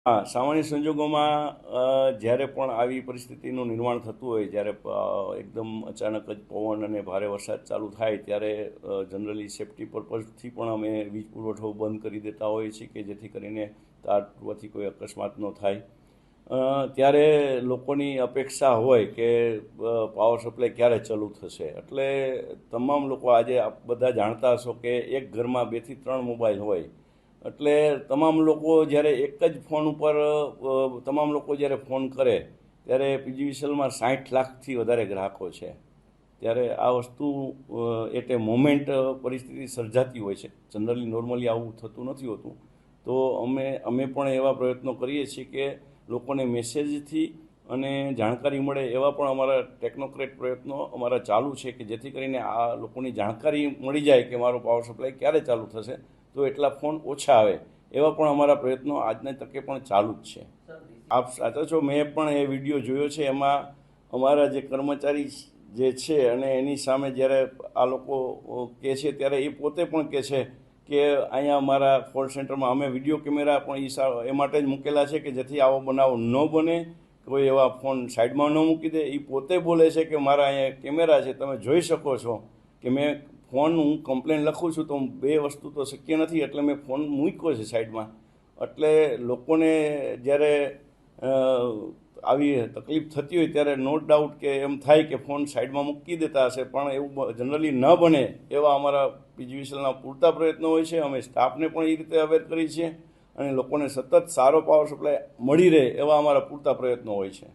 હા, સામાન્ય સંજોગોમાં જ્યારે પણ આવી પરિસ્થિતિનું નિર્માણ થતું હોય, જ્યારે એકદમ અચાનક જ પવન અને ભારે વરસાદ ચાલુ થાય ત્યારે જનરલી સેફ્ટી પર્પઝથી પણ અમે વીજ પુરવઠો બંધ કરી દેતા હોઈએ છીએ કે જેથી કરીને તાર તૂટવાથી કોઈ અકસ્માત ન થાય. ત્યારે લોકોની અપેક્ષા હોય કે પાવર સપ્લાય ક્યારે ચાલુ થશે. એટલે તમામ લોકો આજે આપ બધા જાણતા હશો કે એક ઘરમાં 2 થી 3 મોબાઈલ હોય. એટલે તમામ લોકો જ્યારે એક જ ફોન ઉપર તમામ લોકો જ્યારે ફોન કરે ત્યારે પીજીવીસીએલમાં 60 લાખથી વધારે ગ્રાહકો છે. ત્યારે આ વસ્તુ એટ એ મોમેન્ટ પરિસ્થિતિ સર્જાતી હોય છે. જનરલી નોર્મલી આવું થતું નથી હોતું. તો અમે પણ એવા પ્રયત્નો કરીએ છીએ કે લોકોને મેસેજથી અને જાણકારી મળે એવા પણ અમારા ટેકનોક્રેટ પ્રયત્નો અમારા ચાલુ છે કે જેથી કરીને આ લોકોની જાણકારી મળી જાય કે મારો પાવર સપ્લાય ક્યારે ચાલુ થશે, તો એટલા ફોન ઓછા આવે એવા પણ અમારા પ્રયત્નો આજની તકે પણ ચાલુ જ છે. આપ સાચા છો, મેં પણ એ વિડીયો જોયો છે. એમાં અમારા જે કર્મચારી જે છે અને એની સામે જ્યારે આ લોકો કહે છે ત્યારે એ પોતે પણ કહે છે કે અહીંયા અમારા કોલ સેન્ટરમાં અમે વિડીયો કેમેરા પણ એ માટે જ મૂકેલા છે કે જેથી આવો બનાવ ન બને, કોઈ એવા ફોન સાઈડમાં ન મૂકી દે. એ પોતે બોલે છે કે મારા અહીંયા કેમેરા છે, તમે જોઈ શકો છો કે મેં ફોન, હું કમ્પ્લેન લખું છું તો 2 વસ્તુ તો શક્ય નથી, એટલે મેં ફોન મૂક્યો છે સાઈડમાં. એટલે લોકોને જ્યારે આવી તકલીફ થતી હોય ત્યારે નો ડાઉટ કે એમ થાય કે ફોન સાઈડમાં મૂકી દેતા હશે, પણ એવું જનરલી ન બને એવા અમારા પીજીવીસીએલના પૂરતા પ્રયત્નો હોય છે. અમે સ્ટાફને પણ એ રીતે અવેર કરી છીએ અને લોકોને સતત સારો પાવર સપ્લાય મળી રહે એવા અમારા પૂરતા પ્રયત્નો હોય છે.